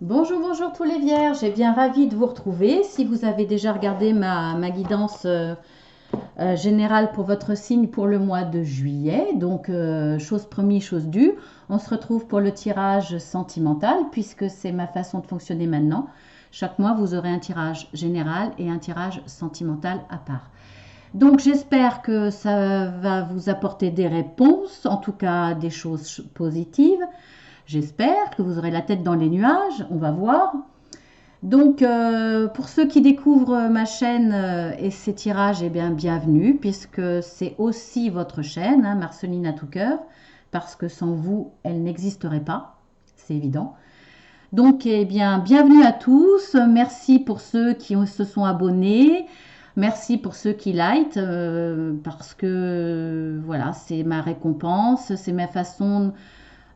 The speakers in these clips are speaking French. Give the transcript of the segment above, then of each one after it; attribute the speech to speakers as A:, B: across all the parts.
A: Bonjour, bonjour tous les vierges, et bien ravie de vous retrouver. Si vous avez déjà regardé ma guidance générale pour votre signe pour le mois de juillet, donc chose promise, chose due, on se retrouve pour le tirage sentimental puisque c'est ma façon de fonctionner maintenant. Chaque mois, vous aurez un tirage général et un tirage sentimental à part. Donc j'espère que ça va vous apporter des réponses, en tout cas des choses positives. J'espère que vous aurez la tête dans les nuages, on va voir. Donc, pour ceux qui découvrent ma chaîne et ses tirages, eh bien, bienvenue, puisque c'est aussi votre chaîne, hein, Marceline à tout cœur, parce que sans vous, elle n'existerait pas, c'est évident. Donc, eh bien, bienvenue à tous. Merci pour ceux qui se sont abonnés. Merci pour ceux qui like, parce que voilà, c'est ma récompense, c'est ma façon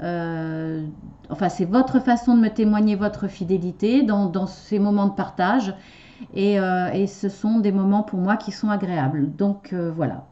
A: euh, enfin, c'est votre façon de me témoigner votre fidélité dans ces moments de partage. Et ce sont des moments pour moi qui sont agréables. Donc voilà,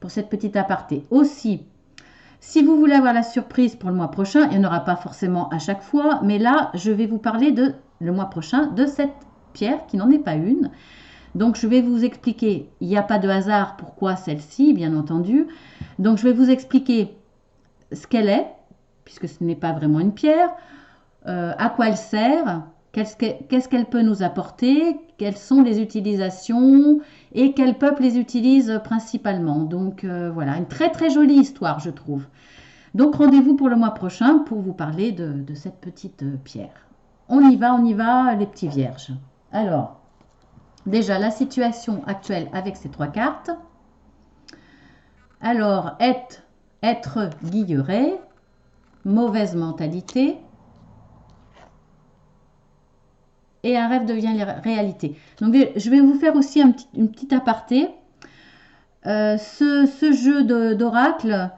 A: pour cette petite aparté. Aussi, si vous voulez avoir la surprise pour le mois prochain, il n'y en aura pas forcément à chaque fois, mais là, je vais vous parler le mois prochain de cette pierre qui n'en est pas une. Donc je vais vous expliquer, il n'y a pas de hasard pourquoi celle-ci, bien entendu. Donc je vais vous expliquer ce qu'elle est, puisque ce n'est pas vraiment une pierre, à quoi elle sert, qu'est-ce qu'elle peut nous apporter, quelles sont les utilisations et quel peuple les utilise principalement. Donc voilà, une très très jolie histoire, je trouve. Donc rendez-vous pour le mois prochain pour vous parler de cette petite pierre. On y va, les petits vierges. Alors, déjà la situation actuelle avec ces trois cartes. Alors, être guilleret, mauvaise mentalité, et un rêve devient réalité. Donc je vais vous faire aussi une petite aparté. Ce jeu d'oracle,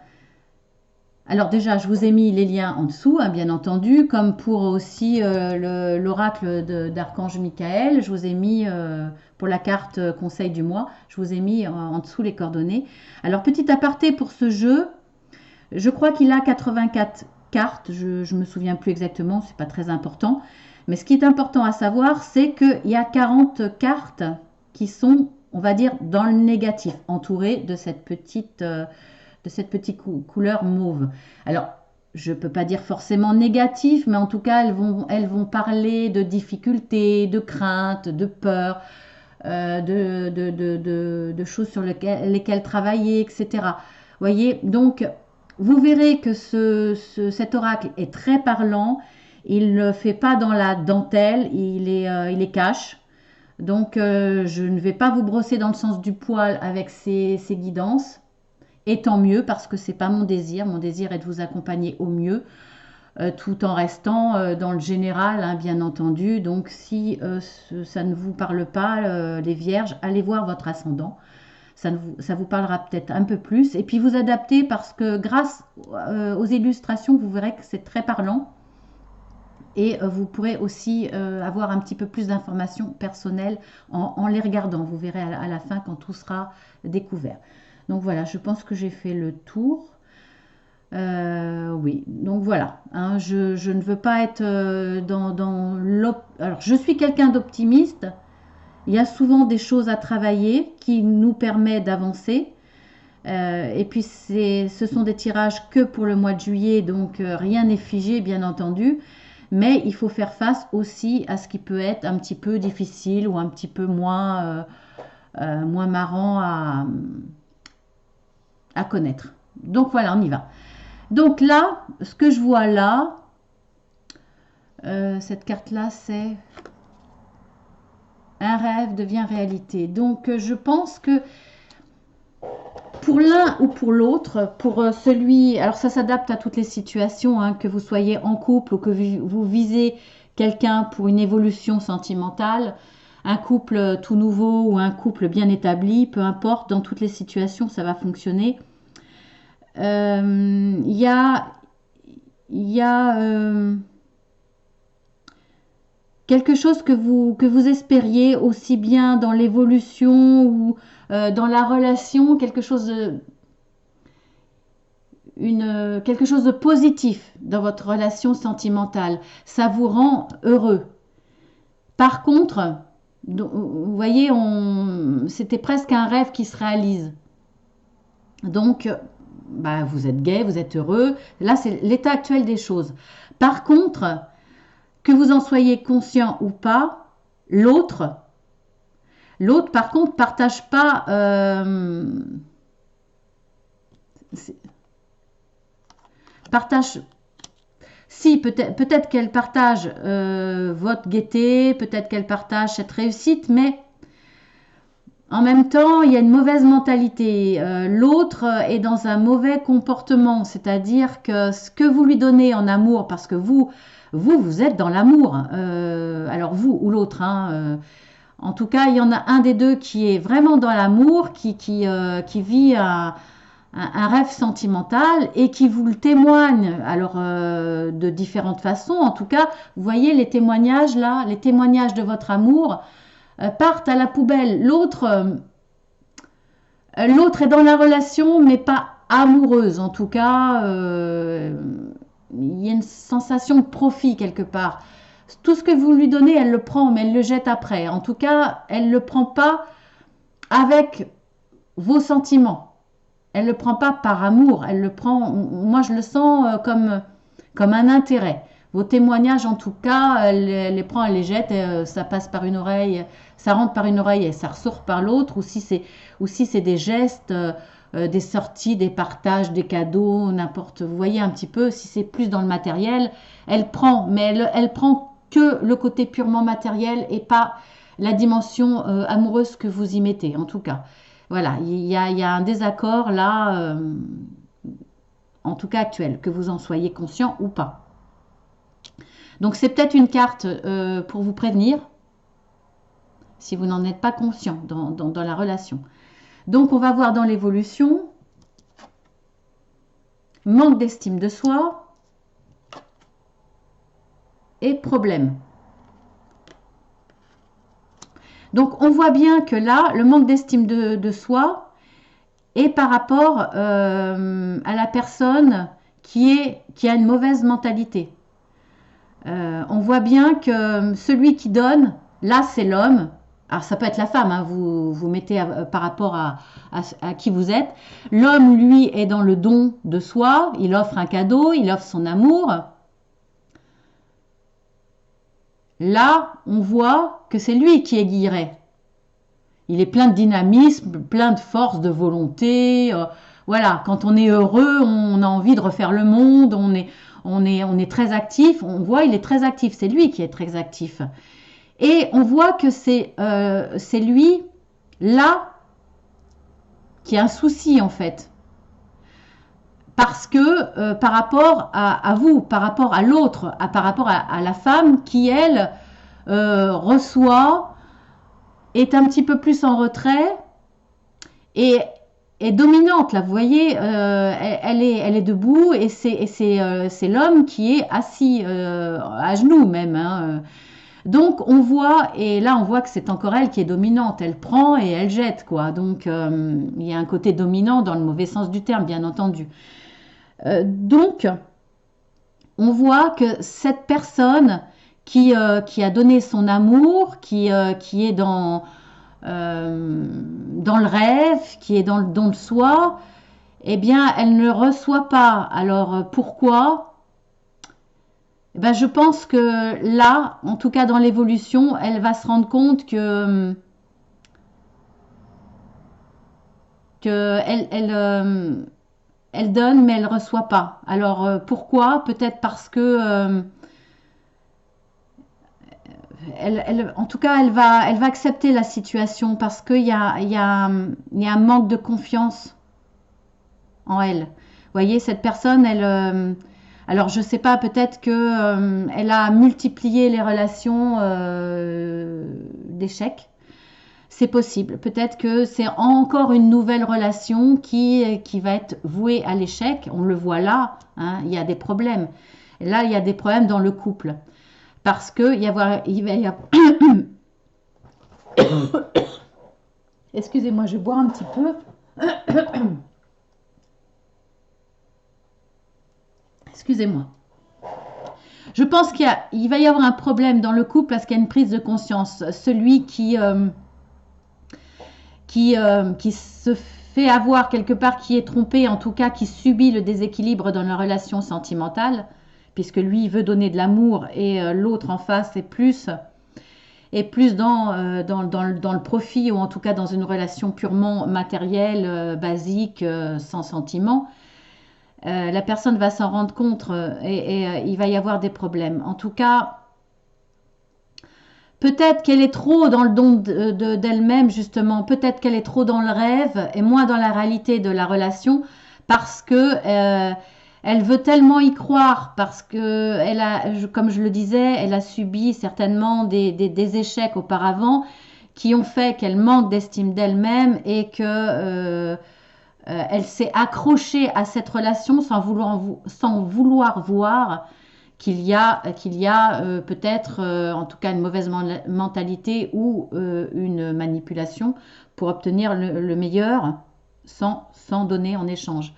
A: alors déjà je vous ai mis les liens en dessous, hein, bien entendu, comme pour aussi l'oracle d'Archange Michael, je vous ai mis pour la carte conseil du mois, je vous ai mis en dessous les coordonnées. Alors petit aparté pour ce jeu, je crois qu'il a 84 cartes, je ne me souviens plus exactement, c'est pas très important. Mais ce qui est important à savoir, c'est qu'il y a 40 cartes qui sont, on va dire, dans le négatif, entourées de cette petite couleur mauve. Alors, je ne peux pas dire forcément négatif, mais en tout cas, elles vont parler de difficultés, de craintes, de peurs, de choses sur lesquelles travailler, etc. Vous voyez, donc, vous verrez que cet oracle est très parlant. Il ne fait pas dans la dentelle, il est cash. Donc, je ne vais pas vous brosser dans le sens du poil avec ces guidances. Et tant mieux, parce que ce n'est pas mon désir. Mon désir est de vous accompagner au mieux, tout en restant dans le général, hein, bien entendu. Donc, si ça ne vous parle pas, les vierges, allez voir votre ascendant. Ça vous parlera peut-être un peu plus. Et puis, vous adaptez parce que grâce aux illustrations, vous verrez que c'est très parlant. Et vous pourrez aussi avoir un petit peu plus d'informations personnelles en les regardant. Vous verrez à la fin quand tout sera découvert. Donc voilà, je pense que j'ai fait le tour. Oui, donc voilà, hein, je ne veux pas être dans Alors, je suis quelqu'un d'optimiste. Il y a souvent des choses à travailler qui nous permettent d'avancer. Et puis, ce sont des tirages que pour le mois de juillet, donc rien n'est figé, bien entendu. Mais il faut faire face aussi à ce qui peut être un petit peu difficile ou un petit peu moins marrant à connaître. Donc voilà, on y va. Donc là, ce que je vois là, cette carte-là, c'est un rêve devient réalité. Donc je pense que pour l'un ou pour l'autre, pour celui, alors ça s'adapte à toutes les situations, hein, que vous soyez en couple ou que vous visez quelqu'un pour une évolution sentimentale, un couple tout nouveau ou un couple bien établi, peu importe, dans toutes les situations, ça va fonctionner. Il y a quelque chose que vous espériez aussi bien dans l'évolution ou dans la relation, quelque chose quelque chose de positif dans votre relation sentimentale. Ça vous rend heureux. Par contre, vous voyez, c'était presque un rêve qui se réalise. Donc, bah, vous êtes gai, vous êtes heureux. Là, c'est l'état actuel des choses. Par contre, que vous en soyez conscient ou pas, l'autre, par contre, partage pas. Partage. Si, peut-être qu'elle partage votre gaieté, peut-être qu'elle partage cette réussite, mais en même temps, il y a une mauvaise mentalité. L'autre est dans un mauvais comportement, c'est-à-dire que ce que vous lui donnez en amour, parce que vous êtes dans l'amour, alors vous ou l'autre, hein, en tout cas, il y en a un des deux qui est vraiment dans l'amour, qui vit un rêve sentimental et qui vous le témoigne, alors de différentes façons. En tout cas, vous voyez les témoignages là, les témoignages de votre amour partent à la poubelle. L'autre est dans la relation, mais pas amoureuse. En tout cas, il y a une sensation de profit quelque part. Tout ce que vous lui donnez, elle le prend, mais elle le jette après. En tout cas, elle ne le prend pas avec vos sentiments. Elle ne le prend pas par amour. Elle le prend, moi je le sens comme un intérêt. Vos témoignages, en tout cas, elle les prend, elle les jette, et, ça passe par une oreille, ça rentre par une oreille et ça ressort par l'autre. Ou si c'est des gestes, des sorties, des partages, des cadeaux, n'importe. Vous voyez un petit peu, si c'est plus dans le matériel, elle prend, mais elle prend que le côté purement matériel et pas la dimension amoureuse que vous y mettez, en tout cas. Voilà, il y a un désaccord là, en tout cas actuel, que vous en soyez conscient ou pas. Donc c'est peut-être une carte pour vous prévenir, si vous n'en êtes pas conscient dans la relation. Donc on va voir dans l'évolution, manque d'estime de soi et problème. Donc on voit bien que là, le manque d'estime de soi est par rapport à la personne qui a une mauvaise mentalité. On voit bien que celui qui donne, là c'est l'homme. Alors ça peut être la femme, hein, vous mettez par rapport à qui vous êtes. L'homme, lui, est dans le don de soi. Il offre un cadeau, il offre son amour. Là, on voit que c'est lui qui est guilleret. Il est plein de dynamisme, plein de force, de volonté. Voilà, quand on est heureux, on a envie de refaire le monde, on est très actif. On voit, il est très actif. C'est lui qui est très actif. Et on voit que c'est lui, là, qui a un souci, en fait. Parce que par rapport à vous, par rapport à l'autre, par rapport à la femme qui, elle, reçoit, est un petit peu plus en retrait et est dominante. Là, vous voyez, elle est debout et c'est l'homme qui est assis à genoux même. Hein. Donc on voit, et là on voit que c'est encore elle qui est dominante. Elle prend et elle jette, quoi. Donc il y a un côté dominant dans le mauvais sens du terme, bien entendu. Donc on voit que cette personne qui a donné son amour, qui est dans le rêve, qui est dans le don de soi, eh bien, elle ne le reçoit pas. Alors, pourquoi? Eh bien, je pense que là, en tout cas dans l'évolution, elle va se rendre compte que elle donne, mais elle ne reçoit pas. Alors, pourquoi? Peut-être parce que en tout cas, elle va accepter la situation parce qu'il y a un manque de confiance en elle. Vous voyez, cette personne, alors je ne sais pas, peut-être que elle a multiplié les relations d'échecs. C'est possible. Peut-être que c'est encore une nouvelle relation qui va être vouée à l'échec. On le voit là, hein, il y a des problèmes. Et là, il y a des problèmes dans le couple. Parce que il va y avoir... Excusez-moi, je vais boire un petit peu. Excusez-moi. Je pense qu'il va y avoir un problème dans le couple parce qu'il y a une prise de conscience. Celui qui se fait avoir quelque part, qui est trompé, en tout cas qui subit le déséquilibre dans la relation sentimentale, puisque lui il veut donner de l'amour et l'autre en face est plus dans le profit, ou en tout cas dans une relation purement matérielle, basique, sans sentiment. La personne va s'en rendre compte et il va y avoir des problèmes. En tout cas, peut-être qu'elle est trop dans le don d'elle-même, justement. Peut-être qu'elle est trop dans le rêve et moins dans la réalité de la relation, parce que elle veut tellement y croire, parce que elle a, comme je le disais, elle a subi certainement des échecs auparavant qui ont fait qu'elle manque d'estime d'elle-même et que elle s'est accrochée à cette relation sans vouloir voir qu'il y a peut-être, en tout cas, une mauvaise mentalité ou une manipulation pour obtenir le meilleur sans donner en échange.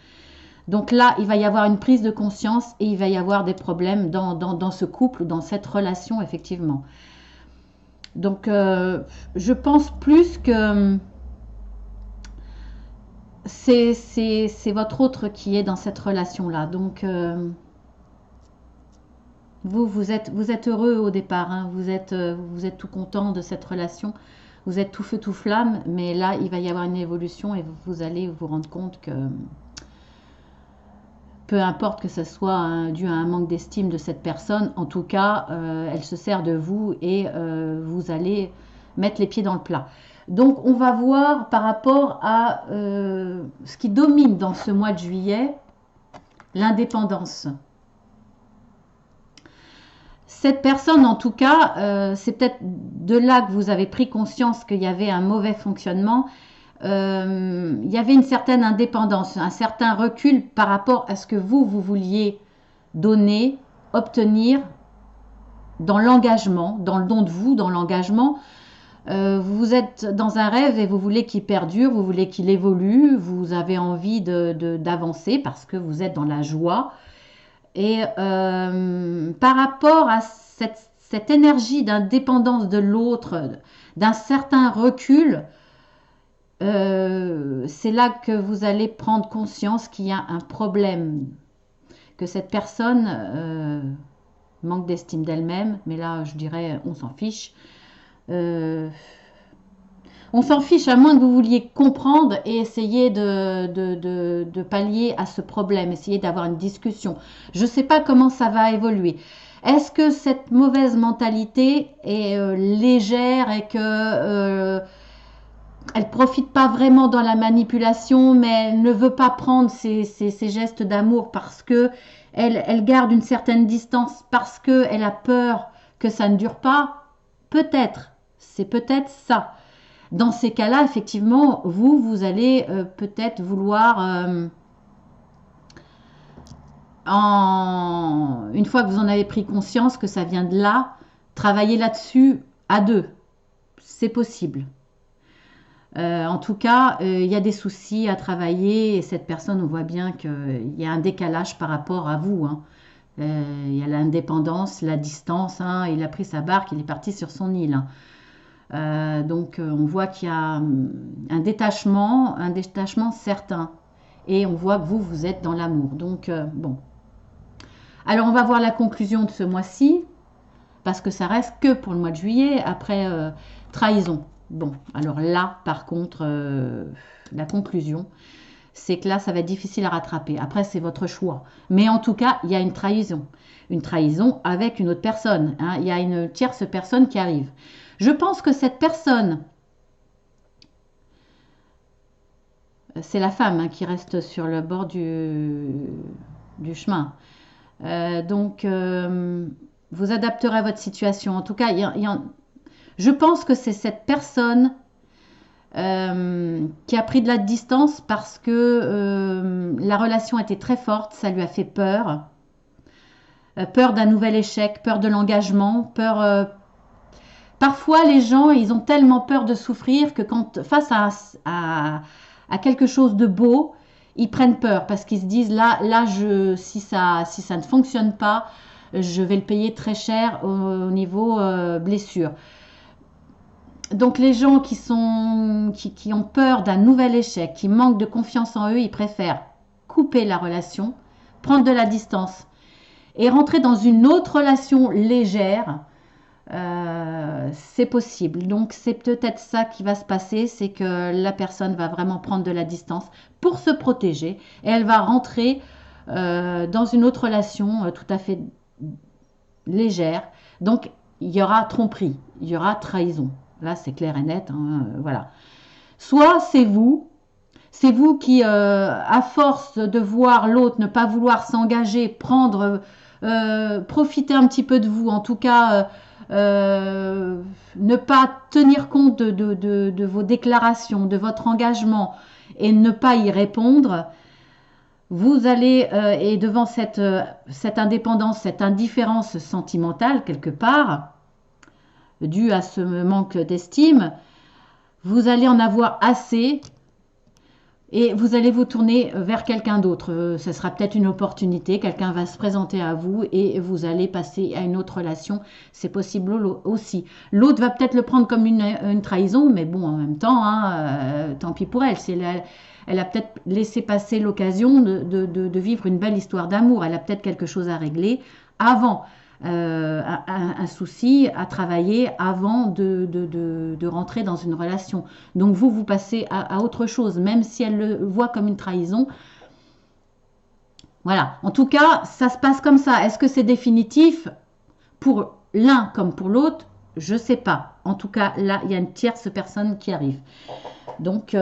A: Donc là, il va y avoir une prise de conscience et il va y avoir des problèmes dans ce couple ou dans cette relation, effectivement. Donc, je pense plus que c'est votre autre qui est dans cette relation-là. Donc, vous êtes heureux au départ, hein. Vous êtes tout content de cette relation. Vous êtes tout feu, tout flamme. Mais là, il va y avoir une évolution et vous allez vous rendre compte que peu importe que ce soit dû à un manque d'estime de cette personne, en tout cas, elle se sert de vous et vous allez mettre les pieds dans le plat. Donc, on va voir par rapport à ce qui domine dans ce mois de juillet, l'indépendance. Cette personne, en tout cas, c'est peut-être de là que vous avez pris conscience qu'il y avait un mauvais fonctionnement. Il y avait une certaine indépendance, un certain recul par rapport à ce que vous vouliez donner, obtenir dans l'engagement, dans le don de vous, dans l'engagement. Vous êtes dans un rêve et vous voulez qu'il perdure, vous voulez qu'il évolue, vous avez envie d'avancer parce que vous êtes dans la joie. Et par rapport à cette énergie d'indépendance de l'autre, d'un certain recul, c'est là que vous allez prendre conscience qu'il y a un problème, que cette personne manque d'estime d'elle-même, mais là je dirais on s'en fiche. On s'en fiche à moins que vous vouliez comprendre et essayer de pallier à ce problème, essayer d'avoir une discussion. Je ne sais pas comment ça va évoluer. Est-ce que cette mauvaise mentalité est légère et que elle profite pas vraiment dans la manipulation, mais elle ne veut pas prendre ces gestes d'amour parce que elle garde une certaine distance, parce qu'elle a peur que ça ne dure pas? Peut-être, c'est peut-être ça. Dans ces cas-là, effectivement, vous allez peut-être vouloir, une fois que vous en avez pris conscience que ça vient de là, travailler là-dessus à deux. C'est possible. En tout cas, il y a des soucis à travailler et cette personne, on voit bien qu'il y a un décalage par rapport à vous, hein. Il y a l'indépendance, la distance, hein. Il a pris sa barque, il est parti sur son île, hein. Donc on voit qu'il y a un détachement certain et on voit que vous êtes dans l'amour. Donc bon, alors on va voir la conclusion de ce mois-ci parce que ça reste que pour le mois de juillet. Après trahison, bon, alors là par contre la conclusion, c'est que là ça va être difficile à rattraper. Après c'est votre choix, mais en tout cas il y a une trahison avec une autre personne, hein. Il y a une tierce personne qui arrive. Je pense que cette personne, c'est la femme, hein, qui reste sur le bord du chemin. Donc, vous adapterez à votre situation. En tout cas, je pense que c'est cette personne qui a pris de la distance parce que la relation était très forte, ça lui a fait peur. Peur d'un nouvel échec, peur de l'engagement, peur... Parfois, les gens, ils ont tellement peur de souffrir que face à quelque chose de beau, ils prennent peur parce qu'ils se disent si ça ne fonctionne pas, je vais le payer très cher au niveau blessure. Donc les gens qui ont peur d'un nouvel échec, qui manquent de confiance en eux, ils préfèrent couper la relation, prendre de la distance et rentrer dans une autre relation légère. C'est possible. Donc c'est peut-être ça qui va se passer, c'est que la personne va vraiment prendre de la distance pour se protéger et elle va rentrer dans une autre relation tout à fait légère. Donc il y aura tromperie, il y aura trahison. Là c'est clair et net, hein, voilà. Soit c'est vous qui, à force de voir l'autre ne pas vouloir s'engager, profiter un petit peu de vous, en tout cas, ne pas tenir compte de vos déclarations, de votre engagement et ne pas y répondre, vous allez, et devant cette indépendance, cette indifférence sentimentale quelque part, due à ce manque d'estime, vous allez en avoir assez et vous allez vous tourner vers quelqu'un d'autre. Ce sera peut-être une opportunité, quelqu'un va se présenter à vous et vous allez passer à une autre relation. C'est possible aussi. L'autre va peut-être le prendre comme une trahison, mais bon, en même temps, hein, tant pis pour elle. Elle a peut-être laissé passer l'occasion de vivre une belle histoire d'amour. Elle a peut-être quelque chose à régler avant. Un souci à travailler avant de rentrer dans une relation. Donc vous passez à autre chose, même si elle le voit comme une trahison. Voilà, en tout cas, ça se passe comme ça. Est-ce que c'est définitif pour l'un comme pour l'autre? Je ne sais pas. En tout cas, là, il y a une tierce personne qui arrive. Donc,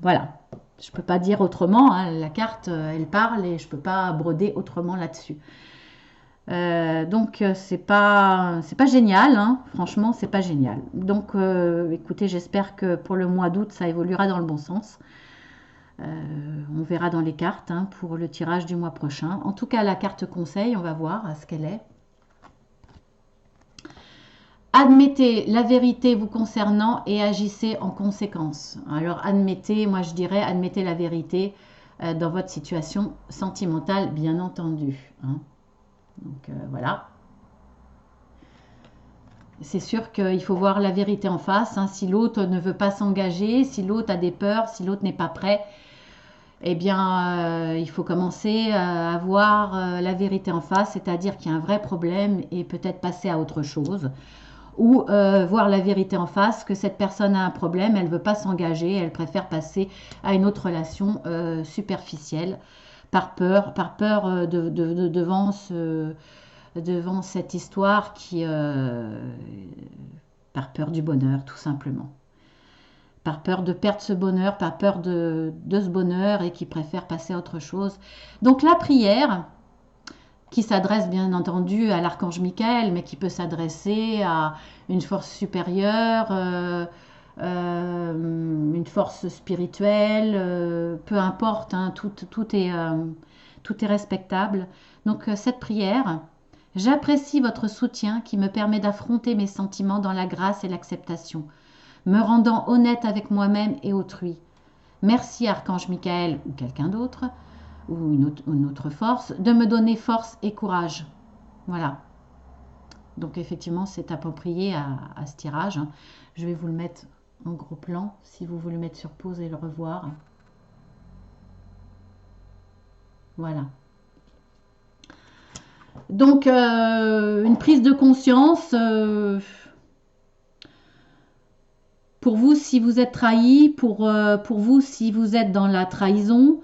A: voilà. Je ne peux pas dire autrement. Hein. La carte, elle parle et je ne peux pas broder autrement là-dessus. Donc c'est pas génial, hein. Franchement c'est pas génial. Donc écoutez, j'espère que pour le mois d'août ça évoluera dans le bon sens. On verra dans les cartes hein, pour le tirage du mois prochain. En tout cas la carte conseil, on va voir ce qu'elle est. Admettez la vérité vous concernant et agissez en conséquence. Alors admettez, moi je dirais admettez la vérité dans votre situation sentimentale bien entendu. Hein. Donc voilà. C'est sûr qu'il faut voir la vérité en face. Hein. Si l'autre ne veut pas s'engager, si l'autre a des peurs, si l'autre n'est pas prêt, eh bien, il faut commencer à voir la vérité en face, c'est-à-dire qu'il y a un vrai problème et peut-être passer à autre chose. Ou voir la vérité en face, que cette personne a un problème, elle ne veut pas s'engager, elle préfère passer à une autre relation superficielle. Par peur devant cette histoire par peur du bonheur tout simplement, par peur de perdre ce bonheur, par peur de ce bonheur et qui préfère passer à autre chose. Donc la prière qui s'adresse bien entendu à l'archange Michael, mais qui peut s'adresser à une force supérieure, une force spirituelle, peu importe, hein, tout est respectable. Donc cette prière, j'apprécie votre soutien qui me permet d'affronter mes sentiments dans la grâce et l'acceptation, me rendant honnête avec moi-même et autrui. Merci Archange Michael ou quelqu'un d'autre, ou une autre force, de me donner force et courage. Voilà. Donc effectivement, c'est approprié à ce tirage. Hein. Je vais vous le mettre en gros plan, si vous voulez le mettre sur pause et le revoir. Voilà. Donc, une prise de conscience pour vous si vous êtes trahi, pour vous si vous êtes dans la trahison,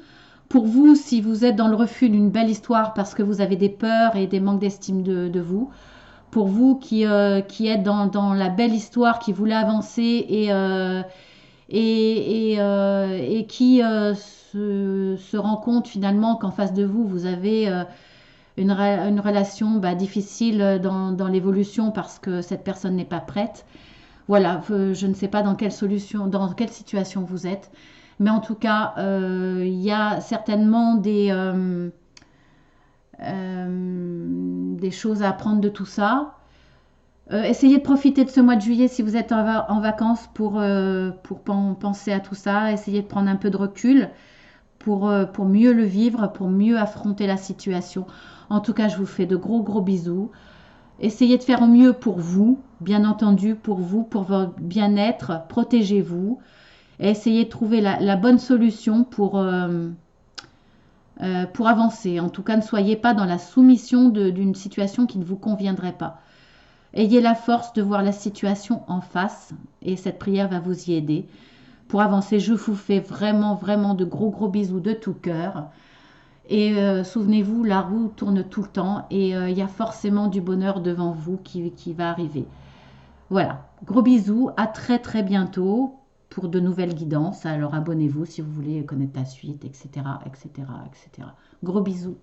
A: pour vous si vous êtes dans le refus d'une belle histoire parce que vous avez des peurs et des manques d'estime de vous, pour vous qui êtes dans la belle histoire, qui voulait avancer et qui se rend compte finalement qu'en face de vous, vous avez une relation difficile dans l'évolution parce que cette personne n'est pas prête. Voilà, je ne sais pas dans quelle situation vous êtes, mais en tout cas, il y a certainement des choses à apprendre de tout ça. Essayez de profiter de ce mois de juillet si vous êtes en vacances pour penser à tout ça. Essayez de prendre un peu de recul pour mieux le vivre, pour mieux affronter la situation. En tout cas, je vous fais de gros gros bisous. Essayez de faire au mieux pour vous, bien entendu, pour vous, pour votre bien-être. Protégez-vous et essayez de trouver la bonne solution pour avancer. En tout cas, ne soyez pas dans la soumission d'une situation qui ne vous conviendrait pas. Ayez la force de voir la situation en face et cette prière va vous y aider. Pour avancer, je vous fais vraiment, vraiment de gros, gros bisous de tout cœur. Et souvenez-vous, la roue tourne tout le temps et il y a forcément du bonheur devant vous qui va arriver. Voilà, gros bisous, à très très bientôt pour de nouvelles guidances. Alors abonnez-vous si vous voulez connaître la suite, etc., etc., etc. Gros bisous.